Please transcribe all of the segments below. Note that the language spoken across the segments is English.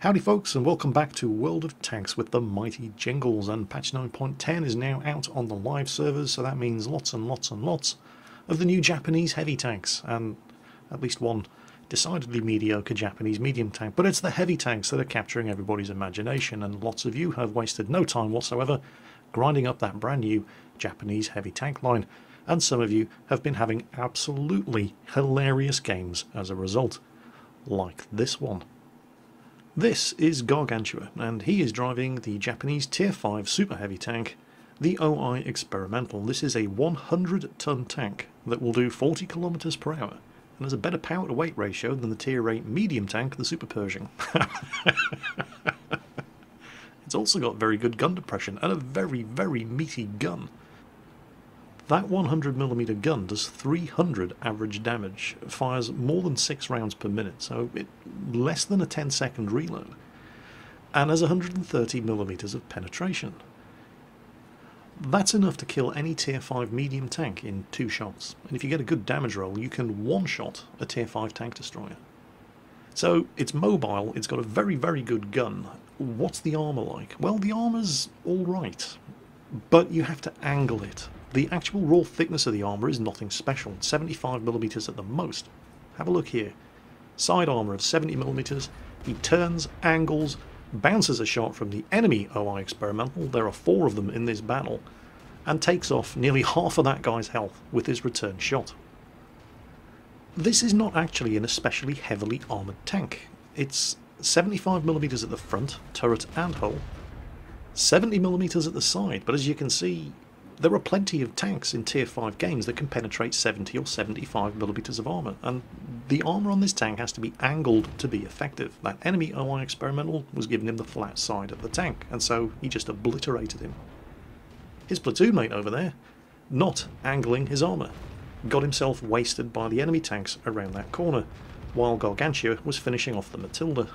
Howdy folks, and welcome back to World of Tanks with the mighty Jingles, and patch 9.10 is now out on the live servers, so that means lots and lots and lots of the new Japanese heavy tanks, and at least one decidedly mediocre Japanese medium tank. But it's the heavy tanks that are capturing everybody's imagination, and lots of you have wasted no time whatsoever grinding up that brand new Japanese heavy tank line, and some of you have been having absolutely hilarious games as a result, like this one. This is Gargantua, and he is driving the Japanese Tier 5 super heavy tank, the OI Experimental. This is a 100-ton tank that will do 40 kilometers per hour, and has a better power to weight ratio than the Tier 8 medium tank, the Super Pershing. It's also got very good gun depression and a very, very meaty gun. That 100mm gun does 300 average damage, fires more than 6 rounds per minute, so less than a 10-second reload, and has 130mm of penetration. That's enough to kill any Tier 5 medium tank in 2 shots, and if you get a good damage roll, you can one-shot a Tier 5 tank destroyer. So it's mobile, it's got a very, very good gun. What's the armour like? Well, the armour's alright, but you have to angle it. The actual raw thickness of the armour is nothing special, 75mm at the most. Have a look here. Side armour of 70mm, he turns, angles, bounces a shot from the enemy OI Experimental, there are 4 of them in this battle, and takes off nearly half of that guy's health with his return shot. This is not actually an especially heavily armoured tank. It's 75mm at the front, turret and hull, 70mm at the side, but as you can see, there are plenty of tanks in Tier 5 games that can penetrate 70 or 75mm of armour, and the armour on this tank has to be angled to be effective. That enemy OI Experimental was giving him the flat side of the tank, and so he just obliterated him. His platoon mate over there, not angling his armour, got himself wasted by the enemy tanks around that corner, while Gargantua was finishing off the Matilda.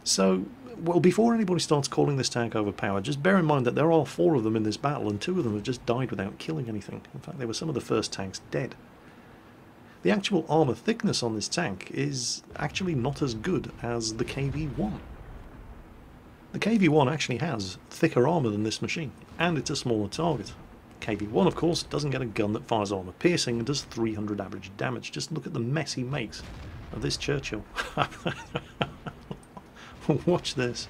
So, well, before anybody starts calling this tank overpowered, just bear in mind that there are 4 of them in this battle, and 2 of them have just died without killing anything. In fact, they were some of the first tanks dead. The actual armour thickness on this tank is actually not as good as the KV-1. The KV-1 actually has thicker armour than this machine, and it's a smaller target. KV-1, of course, doesn't get a gun that fires armour piercing and does 300 average damage. Just look at the mess he makes of this Churchill. Watch this.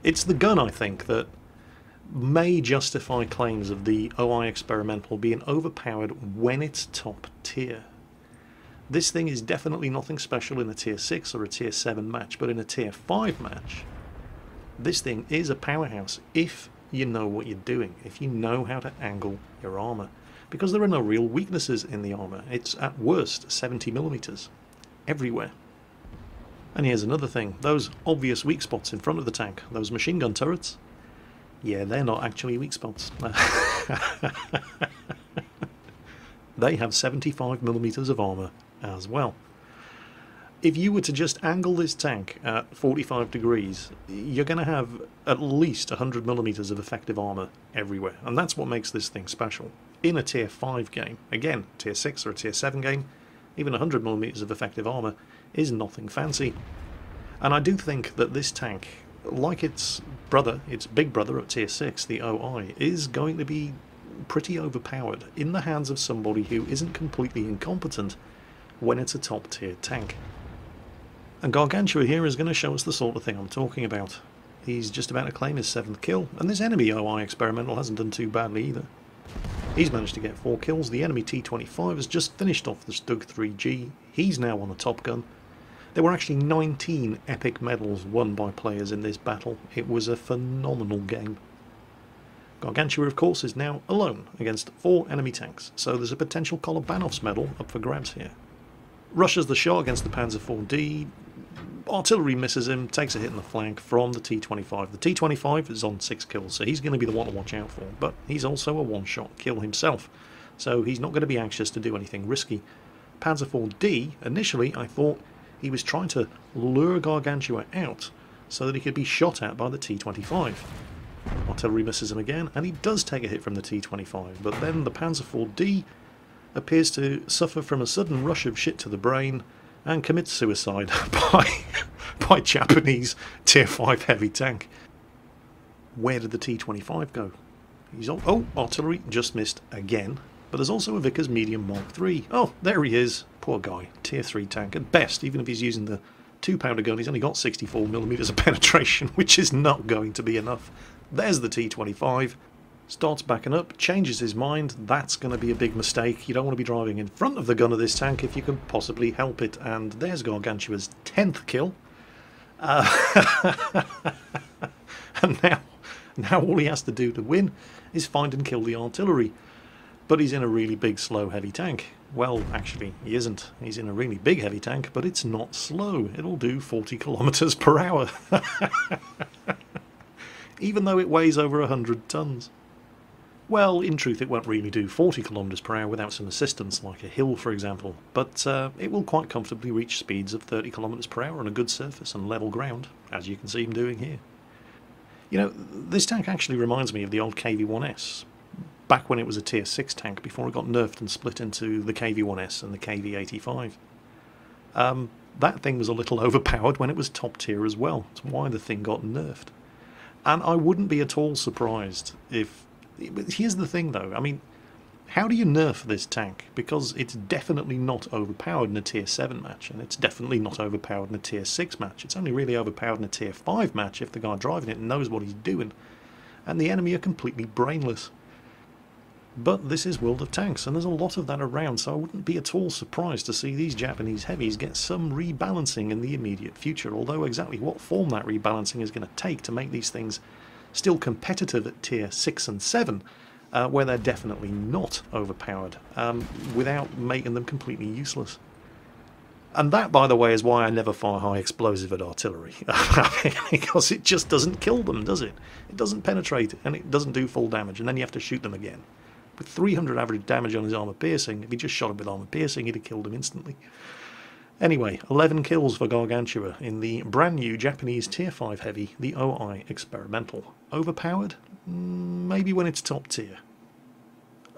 It's the gun, I think, that may justify claims of the OI Experimental being overpowered when it's top tier. This thing is definitely nothing special in a Tier 6 or a Tier 7 match, but in a Tier 5 match, this thing is a powerhouse if you know what you're doing, if you know how to angle your armour, because there are no real weaknesses in the armour. It's at worst 70mm everywhere. And here's another thing, those obvious weak spots in front of the tank, those machine gun turrets, yeah, they're not actually weak spots. They have 75mm of armour as well. If you were to just angle this tank at 45 degrees, you're going to have at least 100mm of effective armour everywhere, and that's what makes this thing special. In a Tier 5 game, again, Tier 6 or a Tier 7 game, even 100mm of effective armour is nothing fancy. And I do think that this tank, like its brother, its big brother at Tier 6, the OI, is going to be pretty overpowered in the hands of somebody who isn't completely incompetent when it's a top tier tank. And Gargantua here is going to show us the sort of thing I'm talking about. He's just about to claim his 7th kill, and this enemy OI Experimental hasn't done too badly either. He's managed to get 4 kills. The enemy T-25 has just finished off the Stug 3G. He's now on a Top Gun. There were actually 19 epic medals won by players in this battle. It was a phenomenal game. Gargantua, of course, is now alone against 4 enemy tanks, so there's a potential Kolobanov's medal up for grabs here. Rushes the shot against the Panzer IV-D, artillery misses him, takes a hit in the flank from the T-25. The T-25 is on 6 kills, so he's going to be the one to watch out for, but he's also a one-shot kill himself, so he's not going to be anxious to do anything risky. Panzer IV-D, initially I thought he was trying to lure Gargantua out so that he could be shot at by the T-25. Artillery misses him again, and he does take a hit from the T-25, but then the Panzer IV-D appears to suffer from a sudden rush of shit to the brain and commits suicide by Japanese Tier 5 heavy tank. Where did the T-25 go? He's on, oh, artillery, just missed again. But there's also a Vickers Medium Mark III. Oh, there he is. Poor guy. Tier 3 tank. At best, even if he's using the 2-pounder gun, he's only got 64mm of penetration, which is not going to be enough. There's the T-25. Starts backing up, changes his mind. That's going to be a big mistake. You don't want to be driving in front of the gun of this tank if you can possibly help it. And there's Gargantua's 10th kill. And now all he has to do to win is find and kill the artillery. But he's in a really big, slow, heavy tank. Well, actually, he isn't. He's in a really big, heavy tank, but it's not slow. It'll do 40 kilometers per hour. Even though it weighs over 100 tons. Well, in truth, it won't really do 40 kilometers per hour without some assistance, like a hill, for example. But it will quite comfortably reach speeds of 30 kilometers per hour on a good surface and level ground, as you can see him doing here. You know, this tank actually reminds me of the old KV-1S. Back when it was a Tier 6 tank, before it got nerfed and split into the KV-1S and the KV-85. That thing was a little overpowered when it was top tier as well. That's why the thing got nerfed. And I wouldn't be at all surprised if... But here's the thing though, I mean, how do you nerf this tank? Because it's definitely not overpowered in a Tier 7 match, and it's definitely not overpowered in a Tier 6 match. It's only really overpowered in a Tier 5 match if the guy driving it knows what he's doing, and the enemy are completely brainless. But this is World of Tanks, and there's a lot of that around, so I wouldn't be at all surprised to see these Japanese heavies get some rebalancing in the immediate future, although exactly what form that rebalancing is going to take to make these things still competitive at Tier 6 and 7, where they're definitely not overpowered, without making them completely useless. And that, by the way, is why I never fire high explosive at artillery, because it just doesn't kill them, does it? It doesn't penetrate, and it doesn't do full damage, and then you have to shoot them again. With 300 average damage on his armor piercing, if he just shot him with armor piercing, he'd have killed him instantly. Anyway, 11 kills for Gargantua in the brand new Japanese Tier 5 heavy, the OI Experimental. Overpowered? Maybe when it's top tier.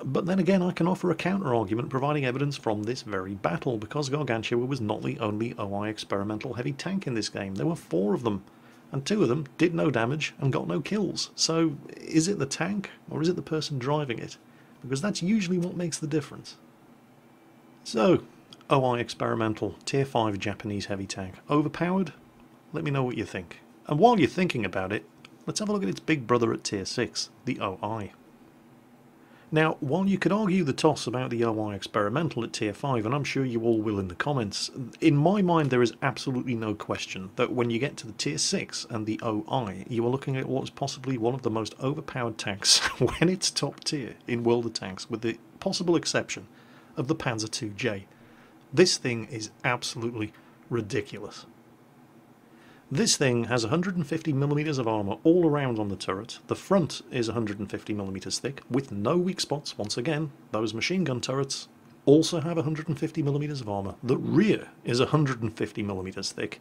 But then again, I can offer a counter-argument providing evidence from this very battle, because Gargantua was not the only OI Experimental heavy tank in this game. There were 4 of them, and 2 of them did no damage and got no kills. So, is it the tank, or is it the person driving it? Because that's usually what makes the difference. So, OI Experimental, Tier 5 Japanese heavy tank. Overpowered? Let me know what you think. And while you're thinking about it, let's have a look at its big brother at Tier 6, the OI. Now, while you could argue the toss about the OI Experimental at Tier 5, and I'm sure you all will in the comments, in my mind there is absolutely no question that when you get to the Tier 6 and the OI, you are looking at what is possibly one of the most overpowered tanks when it's top tier in World of Tanks, with the possible exception of the Panzer IIJ. This thing is absolutely ridiculous. This thing has 150mm of armour all around on the turret. The front is 150mm thick, with no weak spots. Once again, those machine gun turrets also have 150mm of armour. The rear is 150mm thick.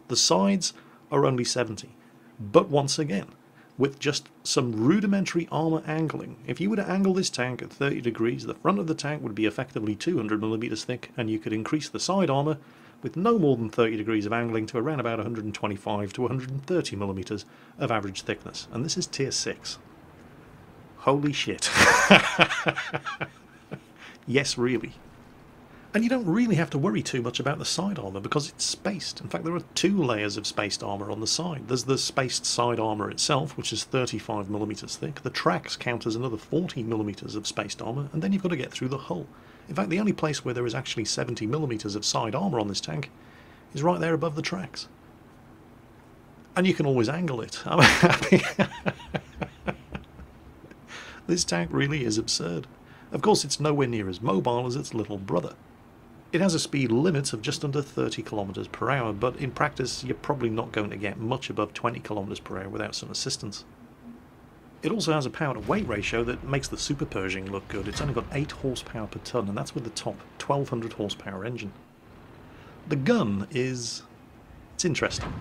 The sides are only 70. But once again, with just some rudimentary armour angling, if you were to angle this tank at 30 degrees, the front of the tank would be effectively 200mm thick, and you could increase the side armour with no more than 30 degrees of angling to around about 125 to 130mm of average thickness. And this is Tier 6. Holy shit. Yes, really. And you don't really have to worry too much about the side armour because it's spaced. In fact, there are 2 layers of spaced armour on the side. There's the spaced side armour itself, which is 35mm thick. The tracks count as another 40mm of spaced armour, and then you've got to get through the hull. In fact, the only place where there is actually 70mm of side armour on this tank is right there above the tracks. And you can always angle it. This tank really is absurd. Of course, it's nowhere near as mobile as its little brother. It has a speed limit of just under 30 kilometers per hour, but in practice you're probably not going to get much above 20 kilometers per hour without some assistance. It also has a power to weight ratio that makes the Super Pershing look good. It's only got 8 horsepower per ton, and that's with the top 1200 horsepower engine. The gun is... it's interesting.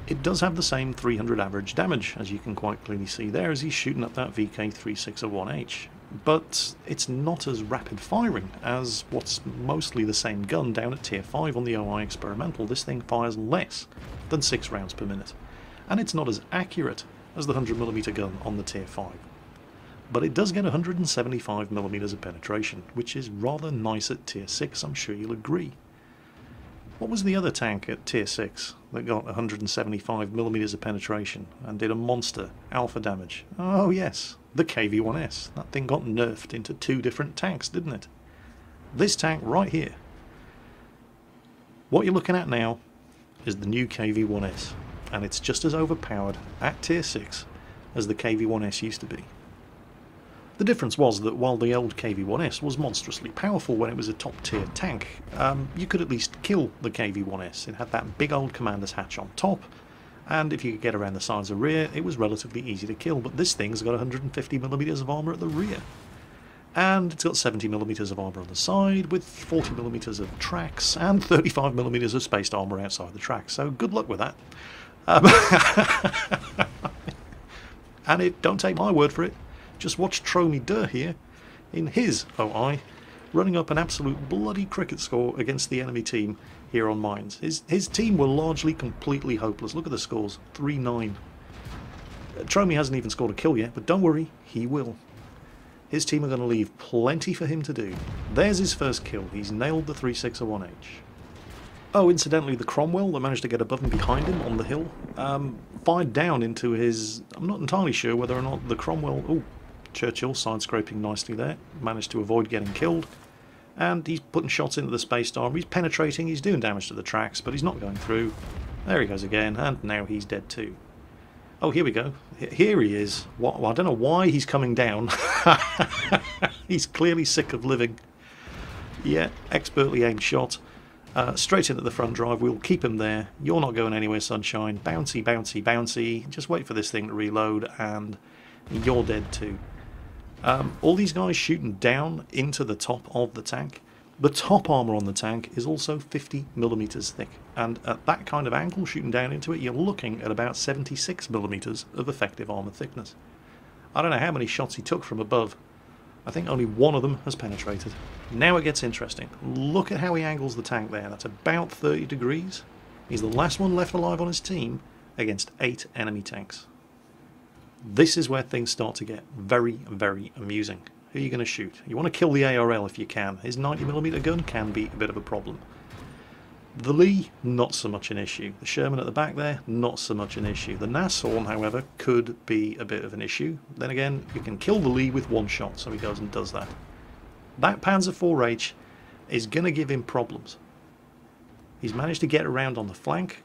It does have the same 300 average damage, as you can quite clearly see there, as he's shooting up that VK361H. but it's not as rapid firing as what's mostly the same gun down at tier 5 on the OI Experimental. This thing fires less than 6 rounds per minute, and it's not as accurate as the 100mm gun on the tier 5. But it does get 175mm of penetration, which is rather nice at tier 6, I'm sure you'll agree. What was the other tank at tier 6 that got 175mm of penetration and did a monster alpha damage? Oh yes, the KV-1S. That thing got nerfed into 2 different tanks, didn't it? This tank right here. What you're looking at now is the new KV-1S, and it's just as overpowered at tier 6 as the KV-1S used to be. The difference was that while the old KV-1S was monstrously powerful when it was a top tier tank, you could at least kill the KV-1S. It had that big old commander's hatch on top, and if you could get around the sides of rear, it was relatively easy to kill. But this thing's got 150mm of armour at the rear, and it's got 70mm of armour on the side, with 40mm of tracks, and 35mm of spaced armour outside the tracks. So good luck with that. And don't take my word for it. Just watch Tromy Durr here, in his OI, running up an absolute bloody cricket score against the enemy team here on Mines. His team were largely completely hopeless. Look at the scores, 3-9. Tromy hasn't even scored a kill yet, but don't worry, he will. His team are going to leave plenty for him to do. There's his first kill. He's nailed the 361H. Oh, incidentally, the Cromwell that managed to get above and behind him on the hill fired down into his... I'm not entirely sure whether or not the Cromwell... Oh, Churchill side-scraping nicely there. Managed to avoid getting killed. And he's putting shots into the spaced armor. He's penetrating, he's doing damage to the tracks, but he's not going through. There he goes again, and now he's dead too. Oh, here we go. Here he is. Well, I don't know why he's coming down. He's clearly sick of living. Yeah, expertly aimed shot. Straight into the front drive. We'll keep him there. You're not going anywhere, sunshine. Bouncy, bouncy, bouncy. Just wait for this thing to reload, and you're dead too. All these guys shooting down into the top of the tank. The top armour on the tank is also 50mm thick, and at that kind of angle shooting down into it, you're looking at about 76mm of effective armour thickness. I don't know how many shots he took from above. I think only one of them has penetrated. Now it gets interesting. Look at how he angles the tank there. That's about 30 degrees. He's the last one left alive on his team against 8 enemy tanks. This is where things start to get very, very amusing. Who are you going to shoot? You want to kill the ARL if you can. His 90mm gun can be a bit of a problem. The Lee, not so much an issue. The Sherman at the back there, not so much an issue. The Nashorn, however, could be a bit of an issue. Then again, you can kill the Lee with one shot, so he goes and does that. That Panzer IV-H is going to give him problems. He's managed to get around on the flank,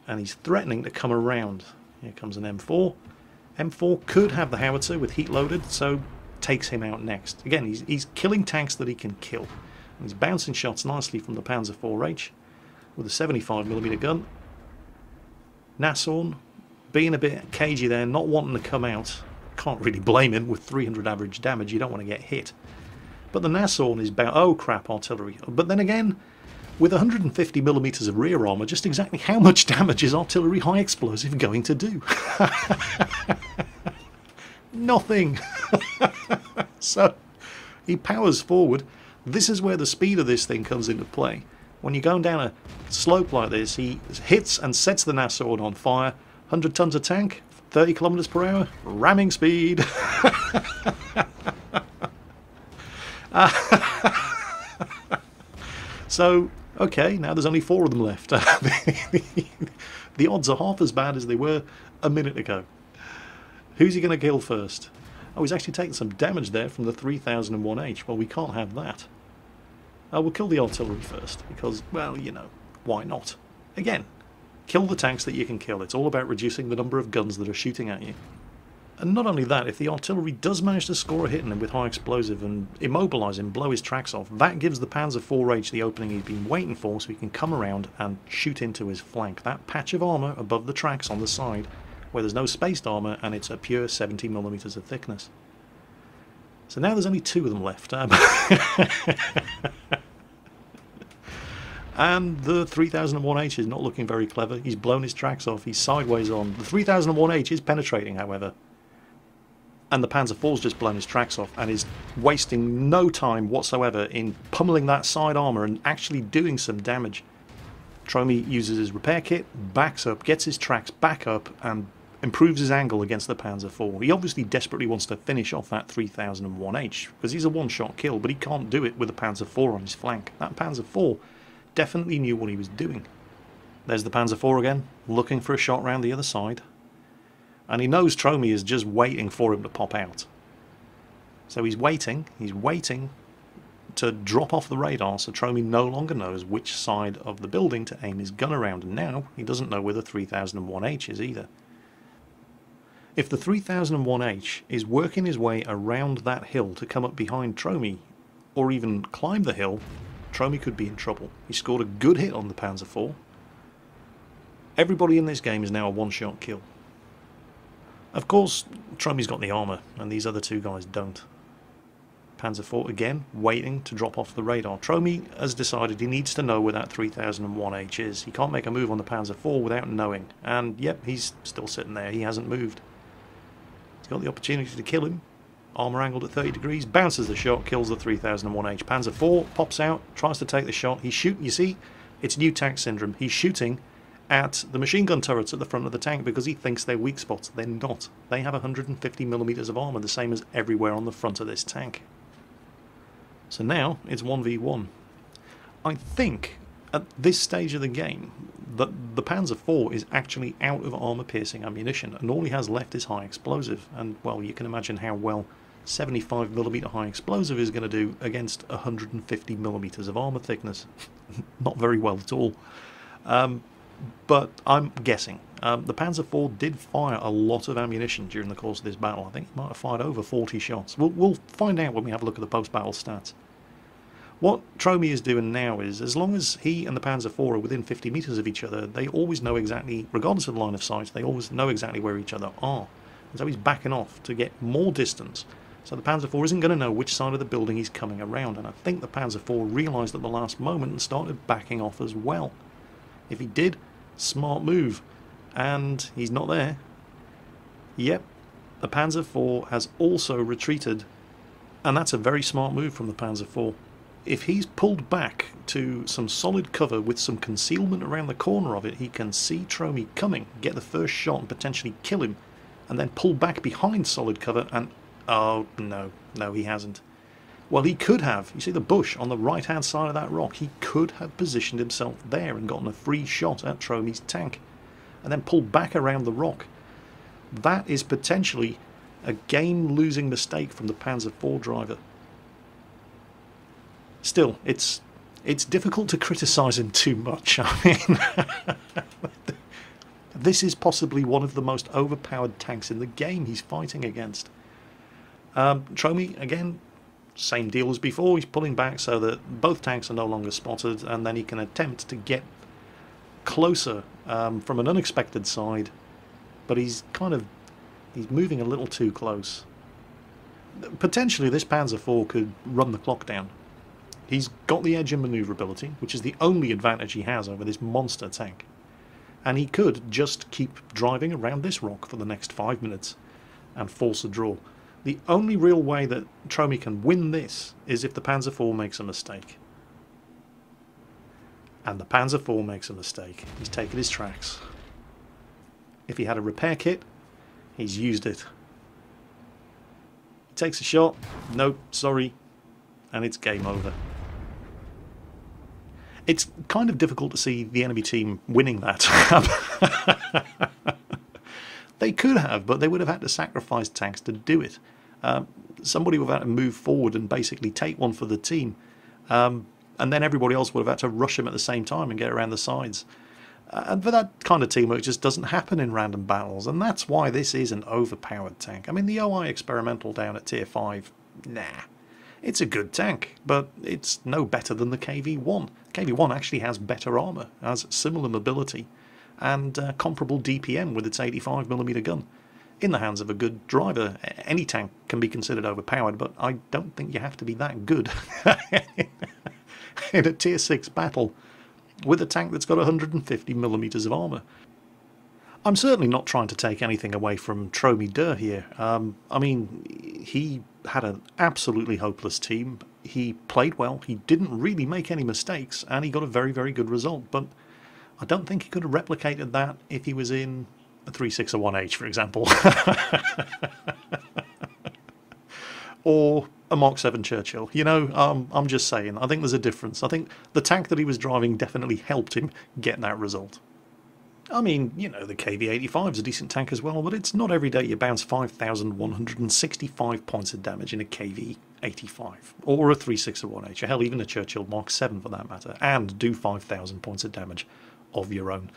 and he's threatening to come around. Here comes an M4. M4 could have the howitzer with heat loaded, so takes him out next. Again, he's killing tanks that he can kill. And he's bouncing shots nicely from the Panzer IV-H with a 75mm gun. Nashorn being a bit cagey there, not wanting to come out. Can't really blame him. With 300 average damage, you don't want to get hit. But the Nashorn is bound... Oh crap, artillery. But then again, with 150mm of rear armour, just exactly how much damage is artillery high explosive going to do? Nothing. So he powers forward. This is where the speed of this thing comes into play. When you're going down a slope like this, he hits and sets the Nashorn on fire. 100 tons of tank, 30 kilometers per hour, ramming speed. So, okay, now there's only 4 of them left. The odds are half as bad as they were a minute ago. Who's he going to kill first? Oh, he's actually taken some damage there from the 3001H. Well, we can't have that. We'll kill the artillery first, because, well, you know, why not? Again, kill the tanks that you can kill. It's all about reducing the number of guns that are shooting at you. And not only that, if the artillery does manage to score a hit on him with high explosive and immobilise him, blow his tracks off, that gives the Panzer IV-H the opening he's been waiting for, so he can come around and shoot into his flank. That patch of armour above the tracks on the side, where there's no spaced armour and it's a pure 70mm of thickness. So now there's only 2 of them left. And the 3001H is not looking very clever. He's blown his tracks off. He's sideways on. The 3001H is penetrating, however. And the Panzer IV's just blown his tracks off and is wasting no time whatsoever in pummeling that side armour and actually doing some damage. Tromi uses his repair kit, backs up, gets his tracks back up, and improves his angle against the Panzer IV. He obviously desperately wants to finish off that 3001H, because he's a one-shot kill, but he can't do it with a Panzer IV on his flank. That Panzer IV definitely knew what he was doing. There's the Panzer IV again, looking for a shot round the other side. And he knows Tromi is just waiting for him to pop out. So he's waiting to drop off the radar, so Tromi no longer knows which side of the building to aim his gun around, and now he doesn't know where the 3001H is either. If the 3001H is working his way around that hill to come up behind Tromi, or even climb the hill, Tromi could be in trouble. He scored a good hit on the Panzer IV. Everybody in this game is now a one-shot kill. Of course, Tromi's got the armour, and these other two guys don't. Panzer IV again, waiting to drop off the radar. Tromi has decided he needs to know where that 3001H is. He can't make a move on the Panzer IV without knowing. And yep, he's still sitting there. He hasn't moved. He's got the opportunity to kill him. Armour angled at 30 degrees, bounces the shot, kills the 3001H. Panzer IV pops out, tries to take the shot. He's shooting, you see, it's new tank syndrome. He's shooting at the machine gun turrets at the front of the tank because he thinks they're weak spots. They're not. They have 150mm of armour, the same as everywhere on the front of this tank. So now it's 1v1. I think at this stage of the game that the Panzer IV is actually out of armour-piercing ammunition, and all he has left is high explosive. And well, you can imagine how well 75mm high explosive is going to do against 150mm of armour thickness. Not very well at all. But I'm guessing. The Panzer IV did fire a lot of ammunition during the course of this battle. I think he might have fired over 40 shots. We'll find out when we have a look at the post-battle stats. What Tromi is doing now is, as long as he and the Panzer IV are within 50 metres of each other, they always know exactly, regardless of the line of sight, they always know exactly where each other are. And so he's backing off to get more distance. So the Panzer IV isn't going to know which side of the building he's coming around. And I think the Panzer IV realised at the last moment and started backing off as well. If he did, smart move. And he's not there. Yep, the Panzer IV has also retreated, and that's a very smart move from the Panzer IV. If he's pulled back to some solid cover with some concealment around the corner of it, he can see Tromi coming, get the first shot and potentially kill him, and then pull back behind solid cover and... oh, no, he hasn't. Well, he could have. You see the bush on the right-hand side of that rock? He could have positioned himself there and gotten a free shot at Tromi's tank, and then pulled back around the rock. That is potentially a game-losing mistake from the Panzer IV driver. Still, it's difficult to criticise him too much. I mean, this is possibly one of the most overpowered tanks in the game he's fighting against. Tromi, again, same deal as before. He's pulling back so that both tanks are no longer spotted, and then he can attempt to get closer from an unexpected side, but he's moving a little too close. Potentially this Panzer IV could run the clock down. He's got the edge in manoeuvrability, which is the only advantage he has over this monster tank, and he could just keep driving around this rock for the next 5 minutes and force a draw. The only real way that Tromi can win this is if the Panzer IV makes a mistake. And the Panzer IV makes a mistake. He's taken his tracks. If he had a repair kit, he's used it. He takes a shot. Nope, sorry. And it's game over. It's kind of difficult to see the enemy team winning that. They could have, but they would have had to sacrifice tanks to do it. Somebody would have had to move forward and basically take one for the team. And then everybody else would have had to rush him at the same time and get around the sides. And for that kind of teamwork just doesn't happen in random battles, and that's why this is an overpowered tank. I mean, the OI Experimental down at Tier 5, nah. It's a good tank, but it's no better than the KV-1. KV-1 actually has better armour, has similar mobility, and comparable DPM with its 85mm gun. In the hands of a good driver, any tank can be considered overpowered, but I don't think you have to be that good in a Tier 6 battle with a tank that's got 150mm of armour. I'm certainly not trying to take anything away from Tromi Dur here. I mean, he had an absolutely hopeless team. He played well, he didn't really make any mistakes, and he got a very, very good result. But I don't think he could have replicated that if he was in a 361H, for example. Or a Mark 7 Churchill. You know, I'm just saying, I think there's a difference. I think the tank that he was driving definitely helped him get that result. I mean, you know, the KV-85 is a decent tank as well, but it's not every day you bounce 5,165 points of damage in a KV-85, or a 361H, or hell, even a Churchill Mark 7 for that matter, and do 5,000 points of damage of your own.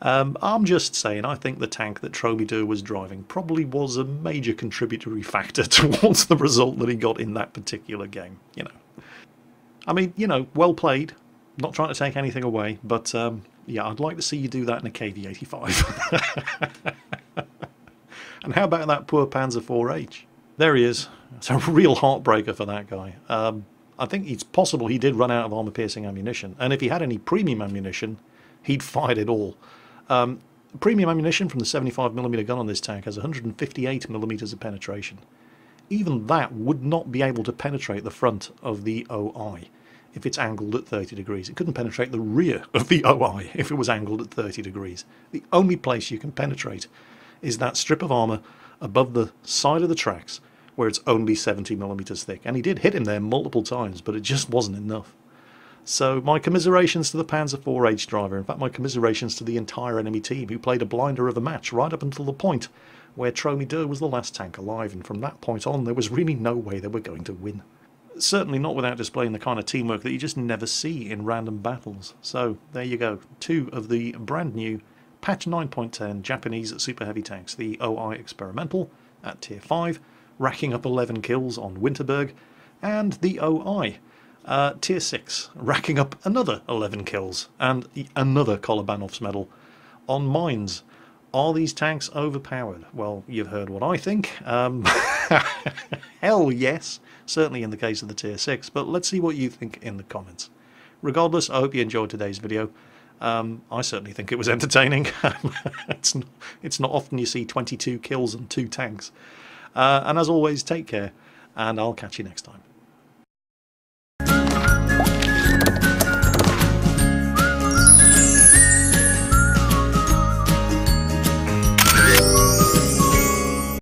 I'm just saying, I think the tank that Tromi Dur was driving probably was a major contributory factor towards the result that he got in that particular game, you know. I mean, you know, well played, not trying to take anything away, but yeah, I'd like to see you do that in a KV-85. And how about that poor Panzer 4H? There he is. It's a real heartbreaker for that guy. I think it's possible he did run out of armor-piercing ammunition, and if he had any premium ammunition, he'd fired it all. Premium ammunition from the 75mm gun on this tank has 158mm of penetration. Even that would not be able to penetrate the front of the OI if it's angled at 30 degrees. It couldn't penetrate the rear of the OI if it was angled at 30 degrees. The only place you can penetrate is that strip of armour above the side of the tracks where it's only 70mm thick. And he did hit him there multiple times, but it just wasn't enough. So my commiserations to the Panzer 4H driver, in fact my commiserations to the entire enemy team who played a blinder of a match right up until the point where Tromi Dur was the last tank alive, and from that point on there was really no way they were going to win. Certainly not without displaying the kind of teamwork that you just never see in random battles. So there you go, two of the brand new patch 9.10 Japanese super heavy tanks, the OI Experimental at tier 5, racking up 11 kills on Winterberg, and the OI tier 6, racking up another 11 kills and another Kolobanov's medal on mines. Are these tanks overpowered? Well, you've heard what I think. Hell yes, certainly in the case of the tier 6, but let's see what you think in the comments. Regardless, I hope you enjoyed today's video. I certainly think it was entertaining. It's not often you see 22 kills and 2 tanks. And as always, take care, and I'll catch you next time.